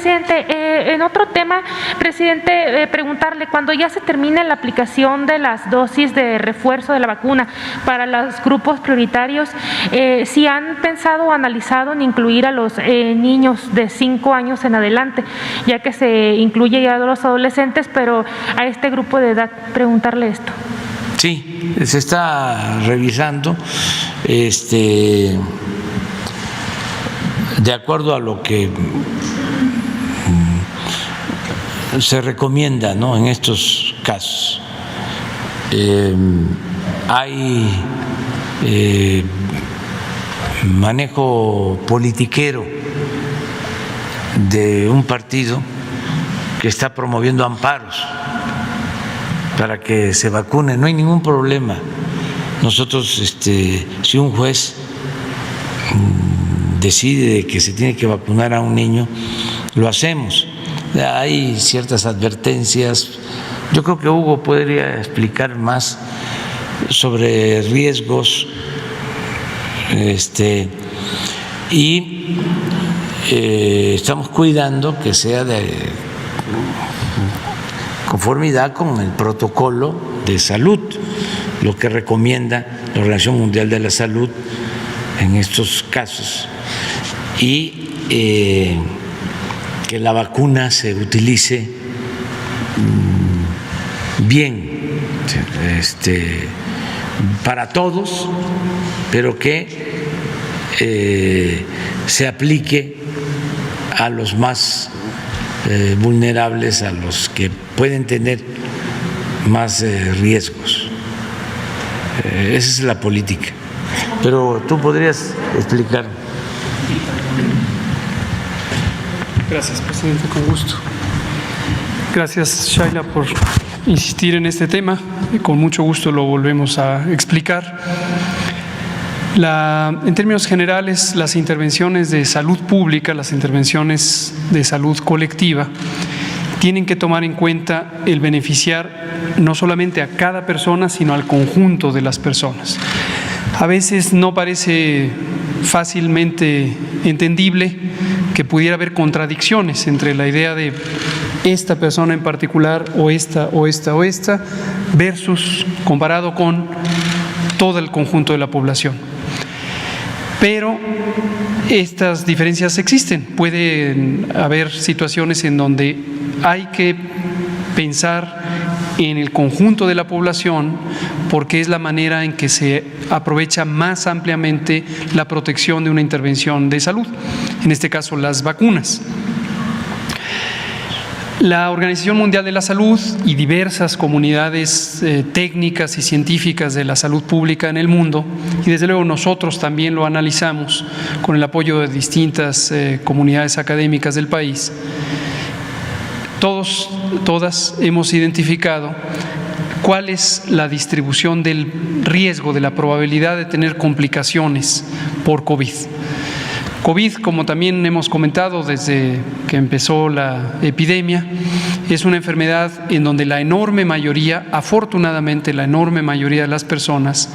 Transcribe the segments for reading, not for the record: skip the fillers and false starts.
presidente, en otro tema, presidente, preguntarle, cuando ya se termine la aplicación de las dosis de refuerzo de la vacuna para los grupos prioritarios, si han pensado o analizado en incluir a los niños de 5 años en adelante, ya que se incluye ya a los adolescentes, pero a este grupo de edad, preguntarle esto. Sí, se está revisando, de acuerdo a lo que se recomienda, ¿no?, en estos casos. Hay manejo politiquero de un partido que está promoviendo amparos para que se vacunen. No hay ningún problema. Nosotros, si un juez decide que se tiene que vacunar a un niño, lo hacemos. Hay ciertas advertencias. Yo creo que Hugo podría explicar más sobre riesgos, y estamos cuidando que sea de conformidad con el protocolo de salud, lo que recomienda la Organización Mundial de la Salud en estos casos, y que la vacuna se utilice bien, para todos, pero que se aplique a los más vulnerables, a los que pueden tener más riesgos. Esa es la política. Pero tú podrías explicar. Gracias, presidente, con gusto. Gracias, Shaila, por insistir en este tema. Con mucho gusto lo volvemos a explicar. En términos generales, las intervenciones de salud pública, las intervenciones de salud colectiva, tienen que tomar en cuenta el beneficiar no solamente a cada persona, sino al conjunto de las personas. A veces no parece fácilmente entendible que pudiera haber contradicciones entre la idea de esta persona en particular o esta, versus comparado con todo el conjunto de la población. Pero estas diferencias existen. Pueden haber situaciones en donde hay que pensar en el conjunto de la población porque es la manera en que se aprovecha más ampliamente la protección de una intervención de salud, en este caso las vacunas. La Organización Mundial de la Salud y diversas comunidades técnicas y científicas de la salud pública en el mundo, y desde luego nosotros también lo analizamos con el apoyo de distintas comunidades académicas del país, todas hemos identificado cuál es la distribución del riesgo, de la probabilidad de tener complicaciones por COVID. COVID, como también hemos comentado desde que empezó la epidemia, es una enfermedad en donde la enorme mayoría, afortunadamente la enorme mayoría de las personas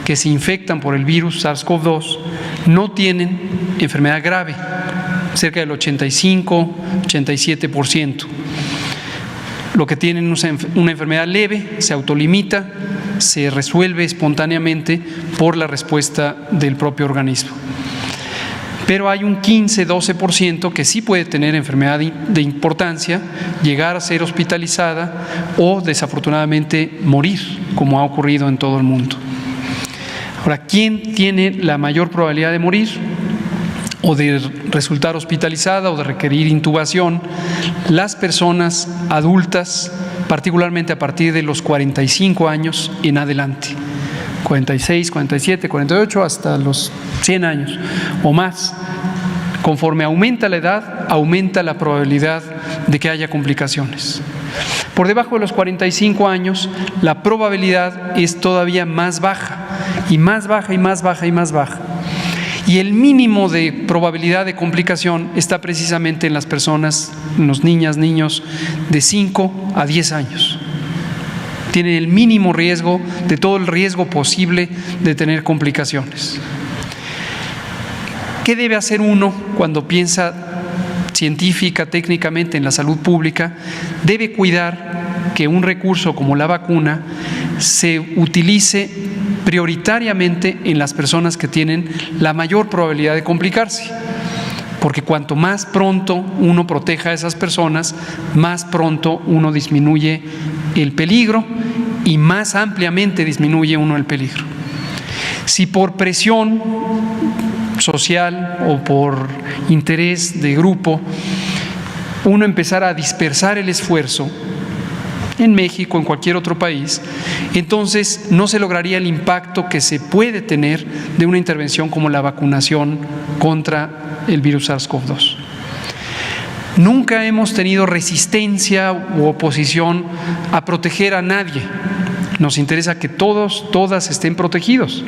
que se infectan por el virus SARS-CoV-2 no tienen enfermedad grave, cerca del 85-87%. Lo que tienen una enfermedad leve, se autolimita, se resuelve espontáneamente por la respuesta del propio organismo. Pero hay un 15-12% que sí puede tener enfermedad de importancia, llegar a ser hospitalizada o desafortunadamente morir, como ha ocurrido en todo el mundo. Ahora, ¿quién tiene la mayor probabilidad de morir o de resultar hospitalizada o de requerir intubación? Las personas adultas, particularmente a partir de los 45 años en adelante. 46, 47, 48, hasta los 100 años o más. Conforme aumenta la edad, aumenta la probabilidad de que haya complicaciones. Por debajo de los 45 años, la probabilidad es todavía más baja, y más baja, y más baja, y más baja. Y el mínimo de probabilidad de complicación está precisamente en las personas, en los niños de 5 a 10 años. Tienen el mínimo riesgo de todo el riesgo posible de tener complicaciones. ¿Qué debe hacer uno cuando piensa científica, técnicamente en la salud pública, debe cuidar que un recurso como la vacuna se utilice prioritariamente en las personas que tienen la mayor probabilidad de complicarse, porque cuanto más pronto uno proteja a esas personas, más pronto uno disminuye el peligro y más ampliamente disminuye uno el peligro. Si por presión social o por interés de grupo uno empezara a dispersar el esfuerzo en México, en cualquier otro país, entonces no se lograría el impacto que se puede tener de una intervención como la vacunación contra el virus SARS-CoV-2. Nunca hemos tenido resistencia u oposición a proteger a nadie. Nos interesa que todos, todas estén protegidos.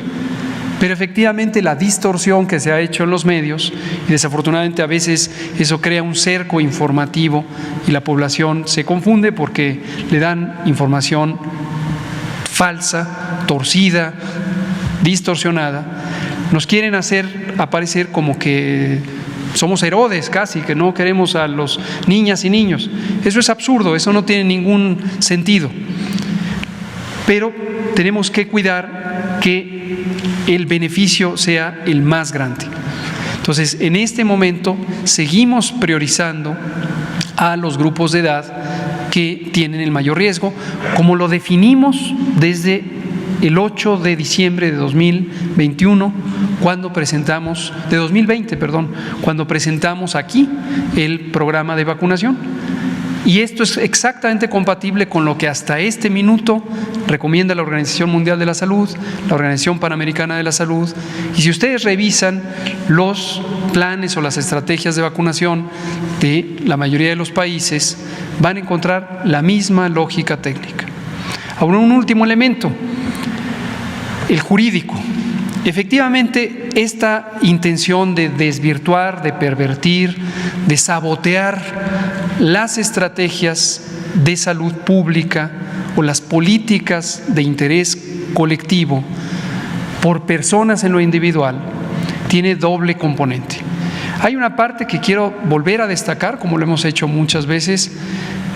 Pero efectivamente la distorsión que se ha hecho en los medios, y desafortunadamente a veces eso crea un cerco informativo y la población se confunde porque le dan información falsa, torcida, distorsionada, nos quieren hacer aparecer como que somos Herodes casi, que no queremos a los niñas y niños. Eso es absurdo, eso no tiene ningún sentido. Pero tenemos que cuidar que el beneficio sea el más grande. Entonces, en este momento seguimos priorizando a los grupos de edad que tienen el mayor riesgo, como lo definimos desde el 8 de diciembre de 2021, cuando presentamos, de 2020, perdón, cuando presentamos aquí el programa de vacunación. Y esto es exactamente compatible con lo que hasta este minuto recomienda la Organización Mundial de la Salud, la Organización Panamericana de la Salud. Y si ustedes revisan los planes o las estrategias de vacunación de la mayoría de los países, van a encontrar la misma lógica técnica. Ahora, un último elemento, el jurídico. Efectivamente, esta intención de desvirtuar, de pervertir, de sabotear las estrategias de salud pública o las políticas de interés colectivo por personas en lo individual tiene doble componente. Hay una parte que quiero volver a destacar, como lo hemos hecho muchas veces,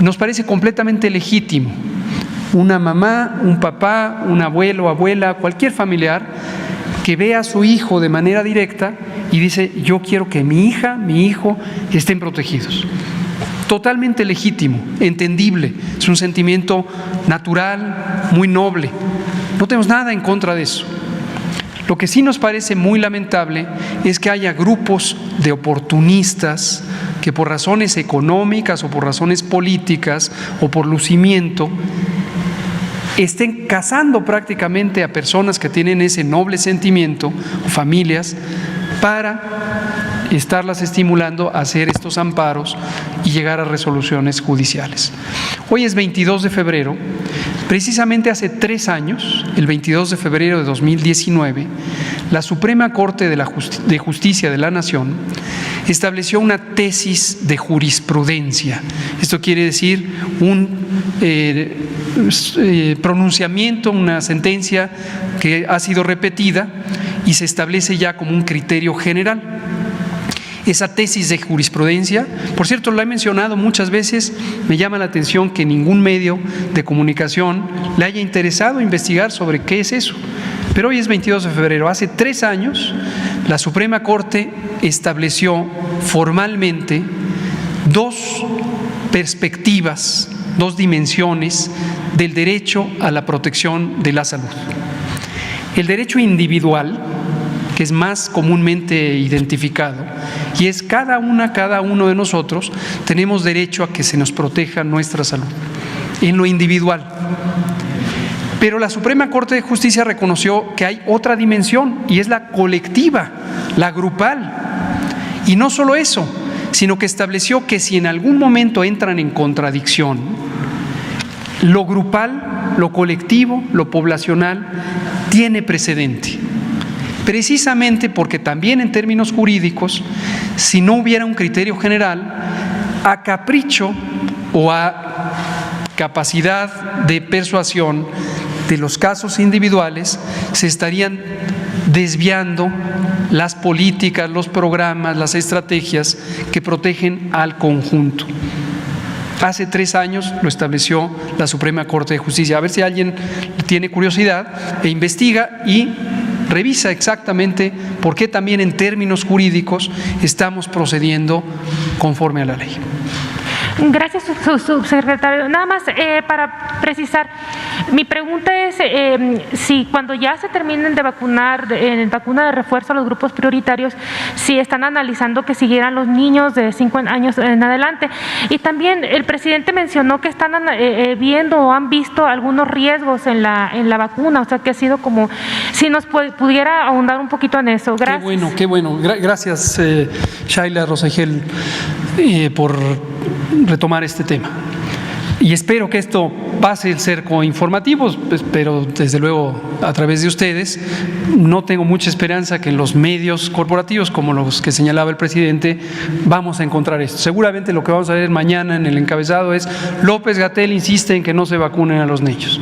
nos parece completamente legítimo. Una mamá, un papá, un abuelo, abuela, cualquier familiar que vea a su hijo de manera directa y dice: yo quiero que mi hija, mi hijo estén protegidos. Totalmente legítimo, entendible, es un sentimiento natural, muy noble. No tenemos nada en contra de eso. Lo que sí nos parece muy lamentable es que haya grupos de oportunistas que por razones económicas o por razones políticas o por lucimiento estén cazando prácticamente a personas que tienen ese noble sentimiento, o familias, para estarlas estimulando a hacer estos amparos y llegar a resoluciones judiciales. Hoy es 22 de febrero, precisamente hace 3 años, el 22 de febrero de 2019, la Suprema Corte de Justicia de la Nación estableció una tesis de jurisprudencia. Esto quiere decir un pronunciamiento, una sentencia que ha sido repetida y se establece ya como un criterio general. Esa tesis de jurisprudencia, por cierto, la he mencionado muchas veces, me llama la atención que ningún medio de comunicación le haya interesado investigar sobre qué es eso. Pero hoy es 22 de febrero, hace 3 años, la Suprema Corte estableció formalmente 2 perspectivas, 2 dimensiones del derecho a la protección de la salud. El derecho individual, que es más comúnmente identificado, y es cada uno de nosotros tenemos derecho a que se nos proteja nuestra salud, en lo individual. Pero la Suprema Corte de Justicia reconoció que hay otra dimensión, y es la colectiva, la grupal. Y no solo eso, sino que estableció que si en algún momento entran en contradicción, lo grupal, lo colectivo, lo poblacional, tiene precedente. Precisamente porque también en términos jurídicos, si no hubiera un criterio general, a capricho o a capacidad de persuasión de los casos individuales, se estarían desviando las políticas, los programas, las estrategias que protegen al conjunto. Hace 3 años lo estableció la Suprema Corte de Justicia. A ver si alguien tiene curiosidad e investiga y revisa exactamente por qué también en términos jurídicos estamos procediendo conforme a la ley. Gracias, subsecretario. Nada más para precisar, mi pregunta es si cuando ya se terminen de vacunar, en vacuna de refuerzo a los grupos prioritarios, si están analizando que siguieran los niños de 5 años en adelante. Y también el presidente mencionó que están viendo o han visto algunos riesgos en la vacuna, o sea que ha sido como, si nos pudiera ahondar un poquito en eso. Gracias. Qué bueno. Gracias, Shaila Rosagel, por retomar este tema. Y espero que esto pase el cerco informativo, pero desde luego a través de ustedes. No tengo mucha esperanza que en los medios corporativos, como los que señalaba el presidente, vamos a encontrar esto. Seguramente lo que vamos a ver mañana en el encabezado es: López-Gatell insiste en que no se vacunen a los niños.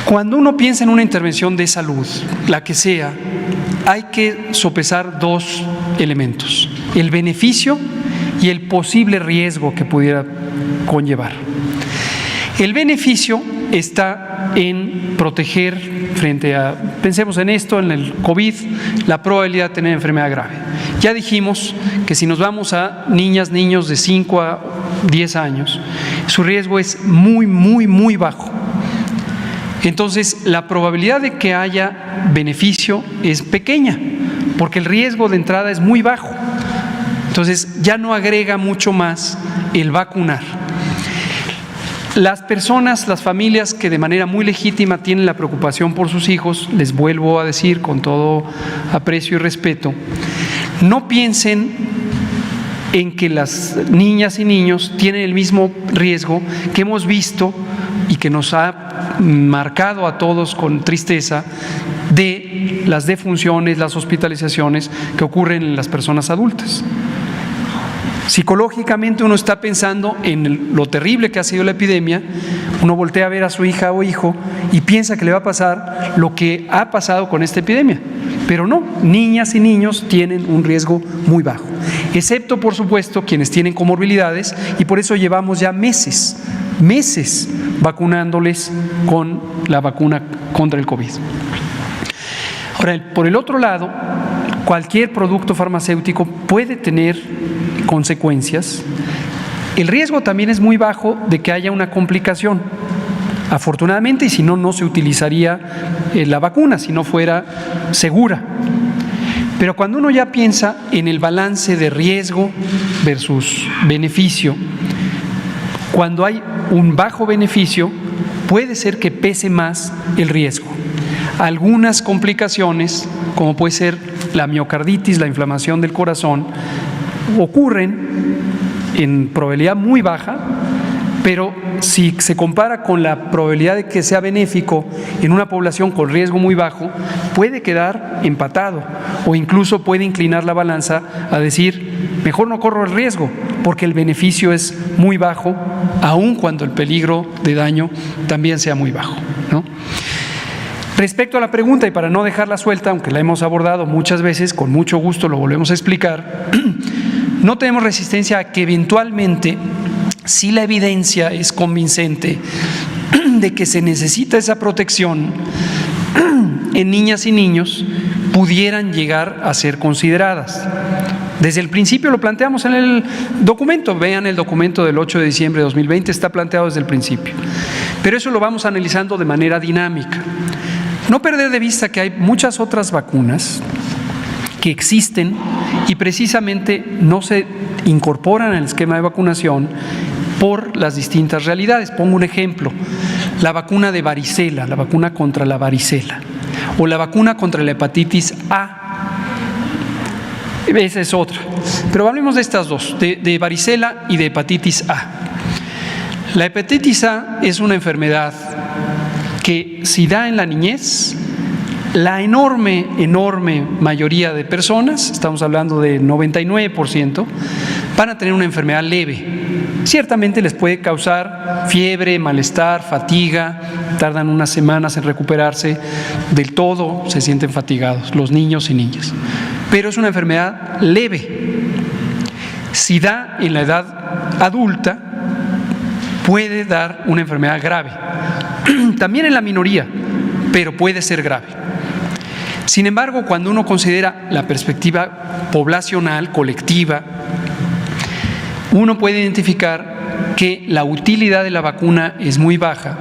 Cuando uno piensa en una intervención de salud, la que sea, hay que sopesar 2 elementos: el beneficio y el posible riesgo que pudiera conllevar. El beneficio está en proteger frente a, pensemos en esto, en el COVID, la probabilidad de tener enfermedad grave. Ya dijimos que si nos vamos a niñas, niños de 5 a 10 años, su riesgo es muy bajo. Entonces, la probabilidad de que haya beneficio es pequeña, porque el riesgo de entrada es muy bajo. Entonces, ya no agrega mucho más el vacunar. Las personas, las familias que de manera muy legítima tienen la preocupación por sus hijos, les vuelvo a decir con todo aprecio y respeto, no piensen en que las niñas y niños tienen el mismo riesgo que hemos visto y que nos ha marcado a todos con tristeza de las defunciones, las hospitalizaciones que ocurren en las personas adultas. Psicológicamente uno está pensando en lo terrible que ha sido la epidemia, uno voltea a ver a su hija o hijo y piensa que le va a pasar lo que ha pasado con esta epidemia, pero no, niñas y niños tienen un riesgo muy bajo, excepto por supuesto quienes tienen comorbilidades, y por eso llevamos ya meses vacunándoles con la vacuna contra el COVID. Ahora, por el otro lado, cualquier producto farmacéutico puede tener consecuencias. El riesgo también es muy bajo de que haya una complicación, afortunadamente, y si no, no se utilizaría la vacuna si no fuera segura. Pero cuando uno ya piensa en el balance de riesgo versus beneficio, cuando hay un bajo beneficio, puede ser que pese más el riesgo. Algunas complicaciones, como puede ser la miocarditis, la inflamación del corazón, ocurren en probabilidad muy baja, pero si se compara con la probabilidad de que sea benéfico en una población con riesgo muy bajo, puede quedar empatado o incluso puede inclinar la balanza a decir, mejor no corro el riesgo porque el beneficio es muy bajo, aun cuando el peligro de daño también sea muy bajo, ¿no? Respecto a la pregunta, y para no dejarla suelta, aunque la hemos abordado muchas veces, con mucho gusto lo volvemos a explicar, no tenemos resistencia a que eventualmente, si la evidencia es convincente de que se necesita esa protección en niñas y niños, pudieran llegar a ser consideradas. Desde el principio lo planteamos en el documento, vean el documento del 8 de diciembre de 2020, está planteado desde el principio. Pero eso lo vamos analizando de manera dinámica. No perder de vista que hay muchas otras vacunas que existen y precisamente no se incorporan al esquema de vacunación por las distintas realidades. Pongo un ejemplo, la vacuna de varicela, la vacuna contra la varicela, o la vacuna contra la hepatitis A. Esa es otra. Pero hablemos de estas dos, de varicela y de hepatitis A. La hepatitis A es una enfermedad que si da en la niñez, la enorme mayoría de personas, estamos hablando de 99%, van a tener una enfermedad leve, ciertamente les puede causar fiebre, malestar, fatiga, tardan unas semanas en recuperarse del todo, se sienten fatigados, los niños y niñas. Pero es una enfermedad leve. Si da en la edad adulta, puede dar una enfermedad grave. También en la minoría, pero puede ser grave. Sin embargo, cuando uno considera la perspectiva poblacional, colectiva, uno puede identificar que la utilidad de la vacuna es muy baja,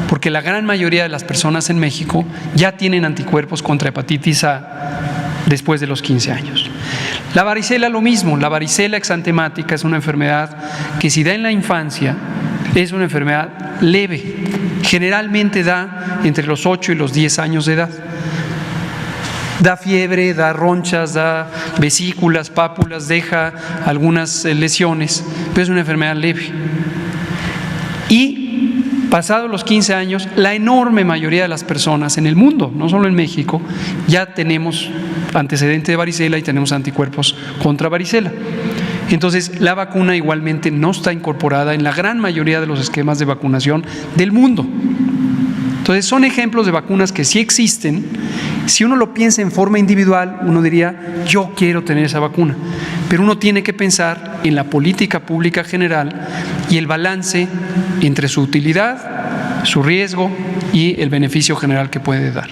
porque la gran mayoría de las personas en México ya tienen anticuerpos contra hepatitis A después de los 15 años. La varicela lo mismo, la varicela exantemática es una enfermedad que si da en la infancia es una enfermedad leve, generalmente da entre los 8 y los 10 años de edad. Da fiebre, da ronchas, da vesículas, pápulas, deja algunas lesiones, pero es una enfermedad leve. Y pasados los 15 años, la enorme mayoría de las personas en el mundo, no solo en México, ya tenemos antecedente de varicela y tenemos anticuerpos contra varicela. Entonces, la vacuna igualmente no está incorporada en la gran mayoría de los esquemas de vacunación del mundo. Entonces, son ejemplos de vacunas que sí existen. Si uno lo piensa en forma individual, uno diría, yo quiero tener esa vacuna. Pero uno tiene que pensar en la política pública general y el balance entre su utilidad, su riesgo y el beneficio general que puede dar.